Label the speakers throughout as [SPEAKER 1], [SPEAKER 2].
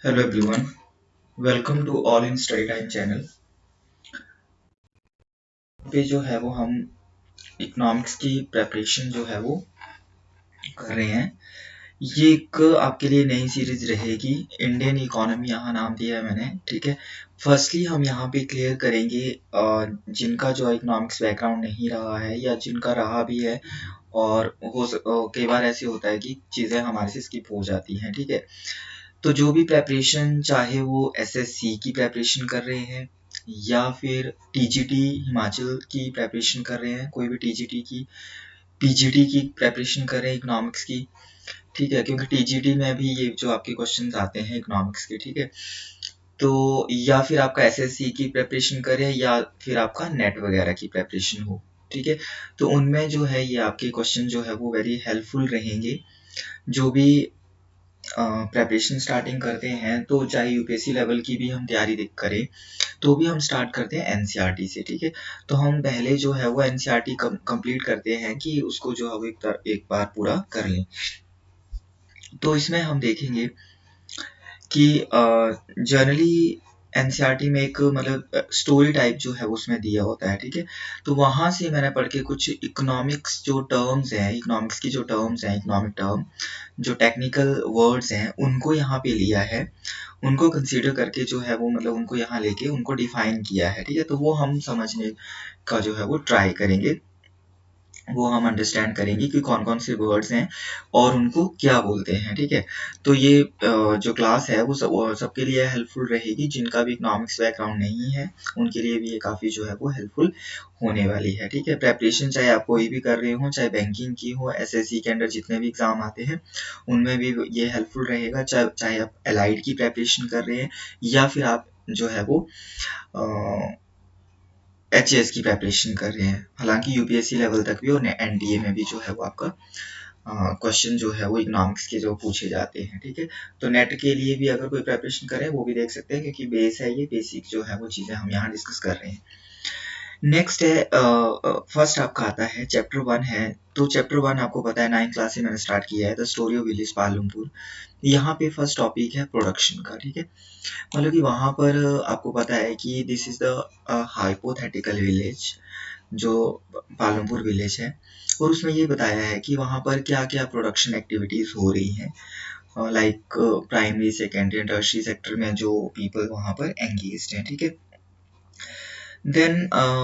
[SPEAKER 1] Hello everyone, welcome to all in study time channel पे जो है वो हम इकोनॉमिक्स की प्रेपरेशन जो है वो कर रहे हैं। ये एक आपके लिए नई सीरीज रहेगी। इंडियन इकोनॉमी यहाँ नाम दिया है मैंने, ठीक है। फर्स्टली हम यहाँ पे क्लियर करेंगे जिनका जो इकोनॉमिक्स बैकग्राउंड नहीं रहा है या जिनका रहा भी है और कई बार ऐसे होता है कि चीज़ें हमारे से स्किप हो जाती हैं, ठीक है। तो जो भी प्रेपरेशन, चाहे वो एसएससी की प्रेपरेशन कर रहे हैं या फिर टीजीटी हिमाचल की प्रेपरेशन कर रहे हैं, कोई भी टीजीटी की, पीजीटी की प्रेपरेशन कर रहे हैं इकोनॉमिक्स की, ठीक है। क्योंकि टीजीटी में भी ये जो आपके क्वेश्चंस आते हैं इकोनॉमिक्स के, ठीक है। तो या फिर आपका एसएससी की प्रेपरेशन करें या फिर आपका नेट वगैरह की प्रेपरेशन हो, ठीक है। तो उनमें जो है ये आपके क्वेश्चन जो है वो वेरी हेल्पफुल रहेंगे। जो भी प्रेपरेशन स्टार्टिंग करते हैं, तो चाहे यूपीएससी लेवल की भी हम तैयारी करें तो भी हम स्टार्ट करते हैं एनसीईआरटी से, ठीक है। तो हम पहले जो है वो एनसीईआरटी कंप्लीट करते हैं कि उसको जो है वो एक बार पूरा कर लें। तो इसमें हम देखेंगे कि जनरली एनसीईआरटी में एक मतलब स्टोरी टाइप जो है उसमें दिया होता है, ठीक है। तो वहां से मैंने पढ़ के कुछ इकोनॉमिक्स जो टर्म्स हैं, इकोनॉमिक्स की जो टर्म्स हैं, इकोनॉमिक टर्म जो टेक्निकल वर्ड्स हैं, उनको यहाँ पे लिया है। उनको कंसीडर करके जो है वो मतलब उनको यहाँ लेके उनको डिफाइन किया है, ठीक है। तो वो हम समझने का जो है वो ट्राई करेंगे, वो हम अंडरस्टैंड करेंगे कि कौन कौन से वर्ड्स हैं और उनको क्या बोलते हैं, ठीक है। तो ये जो क्लास है वो सबके लिए हेल्पफुल रहेगी। जिनका भी इकोनॉमिक्स बैकग्राउंड नहीं है उनके लिए भी ये काफ़ी जो है वो हेल्पफुल होने वाली है, ठीक है। प्रेपरेशन चाहे आप कोई भी कर रहे हो, चाहे बैंकिंग की हो, एसएससी के अंडर जितने भी एग्जाम आते हैं उनमें भी ये हेल्पफुल रहेगा। चाहे आप एलाइड की प्रेपरेशन कर रहे हैं या फिर आप जो है वो एचएएस की प्रेपरेशन कर रहे हैं। हालांकि यूपीएससी लेवल तक भी और एनडीए में भी जो है वो आपका क्वेश्चन जो है वो इकोनॉमिक्स के जो पूछे जाते हैं, ठीक है। तो नेट के लिए भी अगर कोई प्रेपरेशन करे वो भी देख सकते हैं, क्योंकि बेस है, ये बेसिक जो है वो चीज़ें हम यहाँ डिस्कस कर रहे हैं। नेक्स्ट है फर्स्ट आपका आता है चैप्टर 1 है। तो चैप्टर 1 आपको पता है 9th क्लास से मैंने स्टार्ट किया है, the story of village Palampur. यहाँ पे फर्स्ट टॉपिक है प्रोडक्शन का, ठीक है। मतलब कि वहाँ पर आपको पता है कि this is the hypothetical village, जो पालमपुर विलेज है। और उसमें ये बताया है कि वहाँ पर क्या क्या प्रोडक्शन एक्टिविटीज़ हो रही हैं, like primary, secondary and tertiary sector में जो पीपल वहाँ पर एंगेज्ड हैं, ठीक है। देन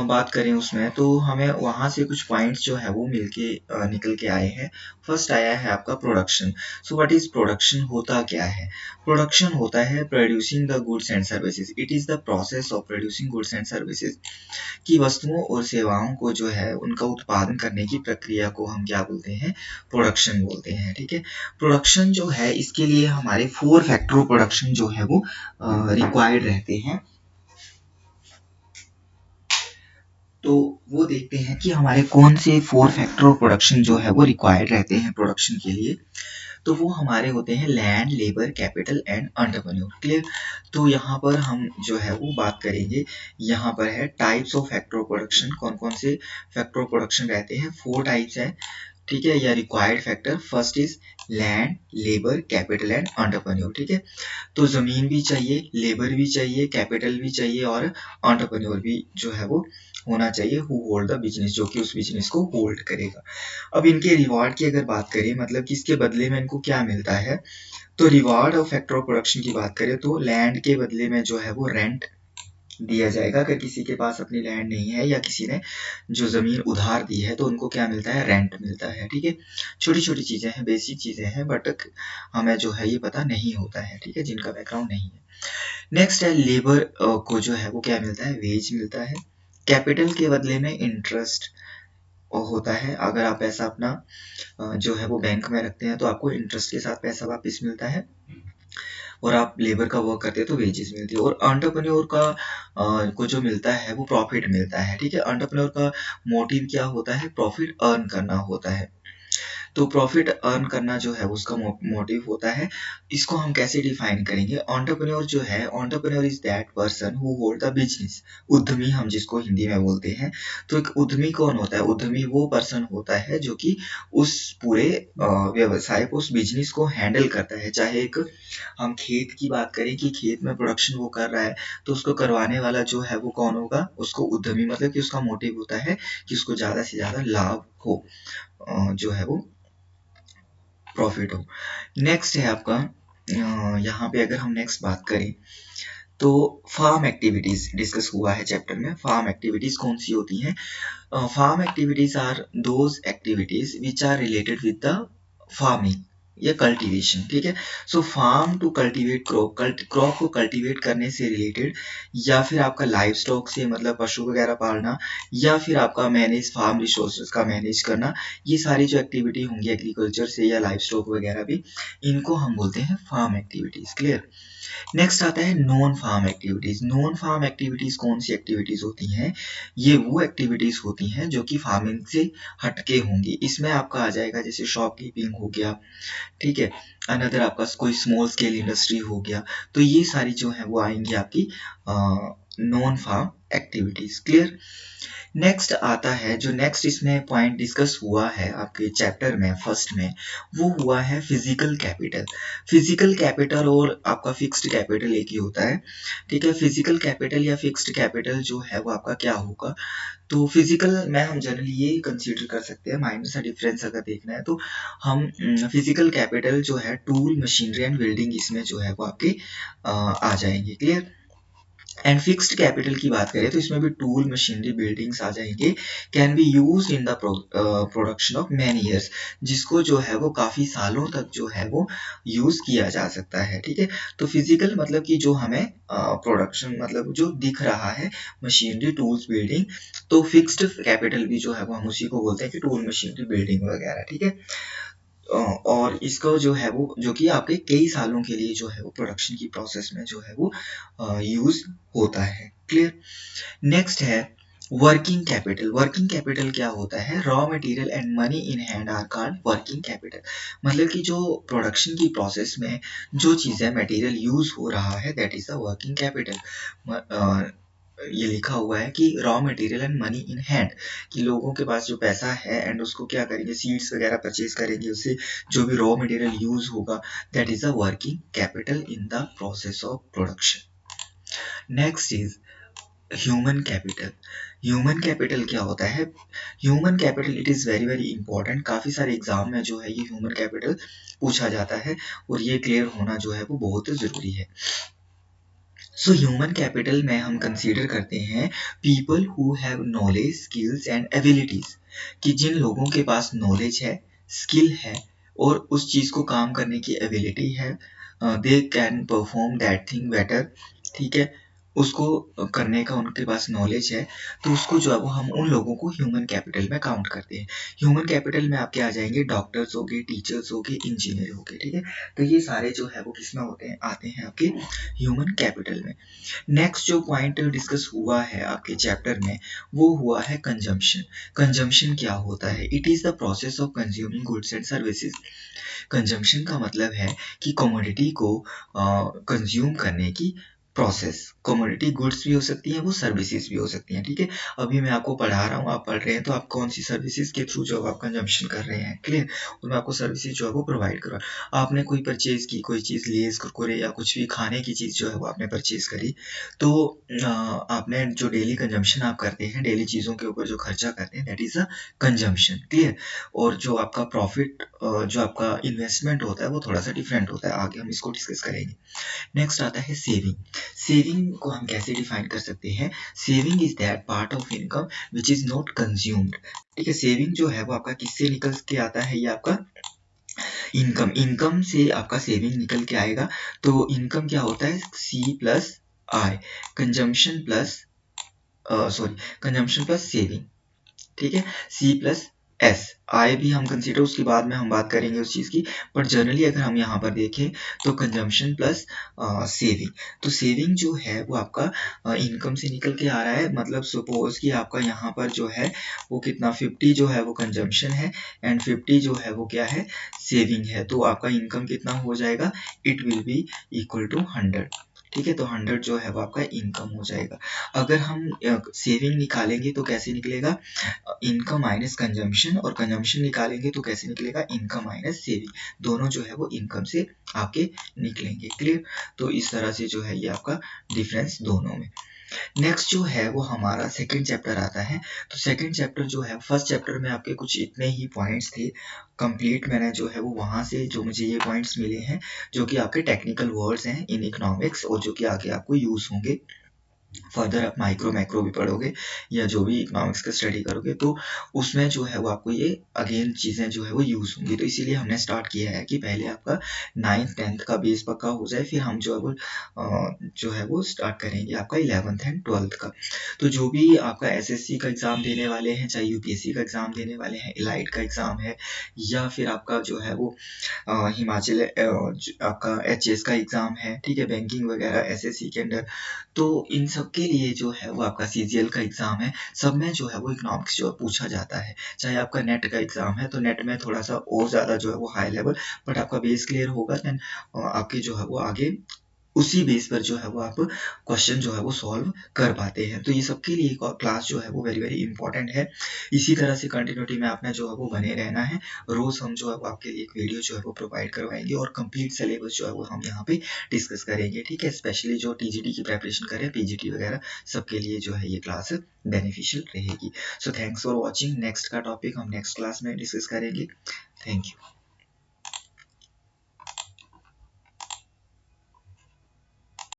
[SPEAKER 1] बात करें उसमें तो हमें वहाँ से कुछ पॉइंट्स जो है वो निकल के आए हैं। फर्स्ट आया है आपका production. So what is production, होता क्या है? प्रोडक्शन होता है producing the goods and services. It is the process of producing goods and services, की वस्तुओं और सेवाओं को जो है उनका उत्पादन करने की प्रक्रिया को हम क्या बोलते हैं? प्रोडक्शन बोलते हैं, ठीक है। प्रोडक्शन जो है इसके लिए हमारे 4 फैक्टर ऑफ प्रोडक्शन जो है वो रिक्वायर्ड रहते हैं। तो वो देखते हैं कि हमारे कौन से 4 फैक्टर ऑफ प्रोडक्शन जो है वो रिक्वायर्ड रहते हैं प्रोडक्शन के लिए। तो वो हमारे होते हैं land, labour, capital and entrepreneur, clear. तो यहाँ पर हम जो है वो बात करेंगे। यहाँ पर है types of factor of production, कौन कौन से फैक्टर ऑफ प्रोडक्शन रहते हैं। 4 टाइप्स है, ठीक है, या required factor. First is land, labour, capital and entrepreneur, ठीक है। तो जमीन भी चाहिए, लेबर भी चाहिए, कैपिटल भी चाहिए और एंटरप्रेन्योर भी जो है वो होना चाहिए, हु होल्ड द बिजनेस, जो कि उस बिजनेस को होल्ड करेगा। अब इनके रिवार्ड की अगर बात करें, मतलब कि इसके बदले में इनको क्या मिलता है, तो रिवार्ड और फैक्टर ऑफ प्रोडक्शन की बात करें तो लैंड के बदले में जो है वो रेंट दिया जाएगा। अगर किसी के पास अपनी लैंड नहीं है या किसी ने जो जमीन उधार दी है तो उनको क्या मिलता है? रेंट मिलता है, ठीक है। छोटी छोटी चीजें हैं, बेसिक चीजें हैं, बट हमें जो है ये पता नहीं होता है, ठीक है, जिनका बैकग्राउंड नहीं है। नेक्स्ट है लेबर को जो है वो क्या मिलता है? वेज मिलता है। कैपिटल के बदले में इंटरेस्ट होता है। अगर आप पैसा अपना जो है वो बैंक में रखते हैं तो आपको इंटरेस्ट के साथ पैसा वापस मिलता है, और आप लेबर का वर्क करते हैं तो वेजेस मिलती है। और एंटरप्रेन्योर का को जो मिलता है वो प्रॉफिट मिलता है, ठीक है। एंटरप्रेन्योर का मोटिव क्या होता है? प्रॉफिट अर्न करना होता है। तो प्रॉफिट अर्न करना जो है उसका मोटिव होता है। इसको हम कैसे डिफाइन करेंगे? एंटरप्रेन्योर जो है, entrepreneur is that person who hold the business. उद्यमी हम जिसको हिंदी में बोलते हैं। तो एक उद्यमी कौन होता है? उद्यमी वो पर्सन होता है जो कि उस पूरे व्यवसाय को, उस बिजनेस को हैंडल करता है। चाहे एक हम खेत की बात करें कि खेत में प्रोडक्शन वो कर रहा है, तो उसको करवाने वाला जो है वो कौन होगा? उसको उद्यमी, मतलब कि उसका मोटिव होता है कि उसको ज्यादा से ज्यादा लाभ हो, जो है वो प्रॉफिट हो। नेक्स्ट है आपका, यहाँ पे अगर हम नेक्स्ट बात करें तो फार्म एक्टिविटीज डिस्कस हुआ है चैप्टर में। फार्म एक्टिविटीज कौन सी होती हैं? Farm activities are those activities which are related with the farming या कल्टीवेशन, ठीक है। So farm to cultivate crop, crop को कल्टीवेट करने से रिलेटेड, या फिर आपका लाइव स्टॉक से मतलब पशु वगैरह पालना, या फिर आपका मैनेज फार्म रिसोर्सेज का मैनेज करना, ये सारी जो एक्टिविटी होंगी एग्रीकल्चर से या लाइव स्टॉक वगैरह भी, इनको हम बोलते हैं फार्म एक्टिविटीज। क्लियर? नेक्स्ट आता है non farm activities. Non farm activities कौन सी एक्टिविटीज होती हैं? ये वो एक्टिविटीज होती हैं जो कि फार्मिंग से हटके होंगी। इसमें आपका आ जाएगा जैसे शॉपकीपिंग हो गया, ठीक है, अनदर आपका कोई स्मॉल स्केल इंडस्ट्री हो गया। तो ये सारी जो है वो आएंगी आपकी non farm activities. Clear? Next आता है, जो नेक्स्ट इसमें पॉइंट डिस्कस हुआ है आपके चैप्टर में फर्स्ट में, वो हुआ है फिजिकल कैपिटल। फिजिकल कैपिटल और आपका फिक्स्ड कैपिटल एक ही होता है, ठीक है। फिजिकल कैपिटल या फिक्स्ड कैपिटल जो है वो आपका क्या होगा? तो फिजिकल में हम जनरली ये कंसीडर कर सकते हैं, माइनर सा डिफरेंस अगर देखना है तो हम फिजिकल कैपिटल जो है टूल, मशीनरी एंड बिल्डिंग, इसमें जो है वो आपके आ जाएंगे। क्लियर? एंड फिक्स्ड कैपिटल की बात करें तो इसमें भी टूल, मशीनरी, बिल्डिंग्स आ जाएंगे। Can be use in the production of many years, जिसको जो है वो काफी सालों तक जो है वो यूज किया जा सकता है, ठीक है। तो फिजिकल मतलब कि जो हमें प्रोडक्शन मतलब जो दिख रहा है, मशीनरी, टूल्स, बिल्डिंग। तो फिक्स्ड कैपिटल भी जो है वो हम उसी को बोलते हैं कि टूल, मशीनरी, बिल्डिंग वगैरह, ठीक है। और इसको जो है वो जो कि आपके कई सालों के लिए जो है वो प्रोडक्शन की प्रोसेस में जो है वो यूज होता है। क्लियर? नेक्स्ट है वर्किंग कैपिटल। वर्किंग कैपिटल क्या होता है? Raw material and money in hand are called working capital. मतलब कि जो प्रोडक्शन की प्रोसेस में जो चीजें मटेरियल यूज हो रहा है, that is the working capital. ये लिखा हुआ है कि raw material and money in hand, कि लोगों के पास जो पैसा है एंड उसको क्या करेंगे, सीड्स वगैरह परचेज करेंगे, उससे जो भी रॉ मटेरियल यूज होगा, that is a working capital in the process of production. Next is human capital. Human capital क्या होता है? Human capital it is very very important. काफी सारे एग्जाम में जो है ये ह्यूमन कैपिटल पूछा जाता है, और ये क्लियर होना जो है वो बहुत जरूरी है। सो ह्यूमन कैपिटल में हम कंसीडर करते हैं people who have knowledge, skills and abilities, कि जिन लोगों के पास नॉलेज है, स्किल है, और उस चीज को काम करने की एबिलिटी है, they can perform that thing better, ठीक है, उसको करने का उनके पास नॉलेज है, तो उसको जो है वो हम उन लोगों को ह्यूमन कैपिटल में काउंट करते हैं। ह्यूमन कैपिटल में आपके आ जाएंगे डॉक्टर्स हो गए, टीचर्स हो गए, इंजीनियर हो गए, ठीक है। तो ये सारे जो है वो किसमें होते हैं? आते हैं आपके ह्यूमन कैपिटल में। नेक्स्ट जो पॉइंट डिस्कस हुआ है आपके चैप्टर में, वो हुआ है कंजम्पशन। कंजम्पशन क्या होता है? It is the process of consuming goods and services. Consumption का मतलब है कि कमोडिटी को कंज्यूम करने की प्रोसेस। कमोडिटी गुड्स भी हो सकती हैं, वो सर्विसेज भी हो सकती हैं, ठीक है। अभी मैं आपको पढ़ा रहा हूँ, आप पढ़ रहे हैं, तो आप कौन सी सर्विसेज के थ्रू जो आप कंजम्पशन कर रहे हैं, क्लियर, और मैं आपको सर्विसेज जो है वो प्रोवाइड कर रहा हूँ। आपने कोई परचेज की, कोई चीज़ लेस, कुरकुरे या कुछ भी खाने की चीज़ जो है वो आपने परचेज करी, तो आपने जो डेली कंजम्पशन आप करते हैं, डेली चीज़ों के ऊपर जो खर्चा करते हैं, that is a consumption. Clear? और जो आपका प्रॉफिट, जो आपका इन्वेस्टमेंट होता है, वो थोड़ा सा डिफरेंट होता है, आगे हम इसको डिस्कस करेंगे। नेक्स्ट आता है सेविंग। सेविंग को हम कैसे डिफाइन कर सकते हैं? Saving is that part of income which is not consumed, ठीक है। सेविंग जो है वो आपका किससे निकल के आता है? ये आपका इनकम, इनकम से आपका सेविंग निकल के आएगा। तो इनकम क्या होता है? सी प्लस आई, कंजम्पशन प्लस सेविंग, ठीक है, सी प्लस एस, आय भी हम कंसीडर, उसके बाद में हम बात करेंगे उस चीज़ की, बट जनरली अगर हम यहाँ पर देखें तो कंजम्पशन प्लस सेविंग, तो सेविंग जो है वो आपका इनकम से निकल के आ रहा है, मतलब सपोज कि आपका यहाँ पर जो है वो कितना 50 जो है वो कंजम्पशन है एंड 50 जो है वो क्या है, सेविंग है, तो आपका इनकम कितना हो जाएगा, it will be equal to 100। ठीक है, तो 100 जो है वो आपका इनकम हो जाएगा। अगर हम सेविंग निकालेंगे तो कैसे निकलेगा, इनकम माइनस कंजम्पशन, और कंजम्पशन निकालेंगे तो कैसे निकलेगा, इनकम माइनस सेविंग, दोनों जो है वो इनकम से आपके निकलेंगे। क्लियर, तो इस तरह से जो है ये आपका डिफरेंस दोनों में। नेक्स्ट जो है वो हमारा सेकंड चैप्टर आता है। तो सेकंड चैप्टर जो है, फर्स्ट चैप्टर में आपके कुछ इतने ही पॉइंट्स थे, कंप्लीट मैंने जो है वो वहाँ से जो मुझे ये पॉइंट्स मिले हैं जो कि आपके टेक्निकल वर्ड्स हैं इन इकोनॉमिक्स, और जो कि आगे आपको यूज़ होंगे। फर्दर आप माइक्रो मैक्रो भी पढ़ोगे या जो भी इकोनॉमिक्स का स्टडी करोगे तो उसमें जो है वो आपको ये अगेन चीज़ें जो है वो यूज़ होंगी। तो इसीलिए हमने स्टार्ट किया है कि पहले आपका 9th 10th का बेस पक्का हो जाए, फिर हम जो है वो जो है वो स्टार्ट करेंगे आपका 11th एंड 12th का। तो जो भी आपका एसएससी का एग्ज़ाम देने वाले हैं, चाहे यूपीएससी का एग्ज़ाम देने वाले हैं, इलाइट का एग्ज़ाम है, या फिर आपका जो है वो हिमाचल आपका एचएस का एग्ज़ाम है, ठीक है, बैंकिंग वगैरह एसएससी के अंडर, तो इन सब के लिए जो है वो आपका सीजीएल का एग्ज़ाम है, सब में जो है वो इकोनॉमिक्स जो है पूछा जाता है। चाहे आपका नेट का एग्ज़ाम है तो नेट में थोड़ा सा और ज़्यादा जो है वो हाई लेवल, बट आपका बेस क्लियर होगा देन आपके जो है वो आगे उसी बेस पर जो है वो आप क्वेश्चन जो है वो सॉल्व कर पाते हैं। तो ये सबके लिए क्लास जो है वो वेरी वेरी इंपॉर्टेंट है। इसी तरह से कंटिन्यूटी में आपने जो है वो बने रहना है। रोज़ हम जो है वो आपके लिए एक वीडियो जो है वो प्रोवाइड करवाएंगे और कंप्लीट सिलेबस जो है वो हम यहाँ पे डिस्कस करेंगे। ठीक है, स्पेशली जो टीजीटी की प्रेपरेशन करें, पीजीटी वगैरह, सबके लिए जो है ये क्लास बेनिफिशियल रहेगी। So thanks for watching. Next का टॉपिक हम नेक्स्ट क्लास में डिस्कस करेंगे। Thank you.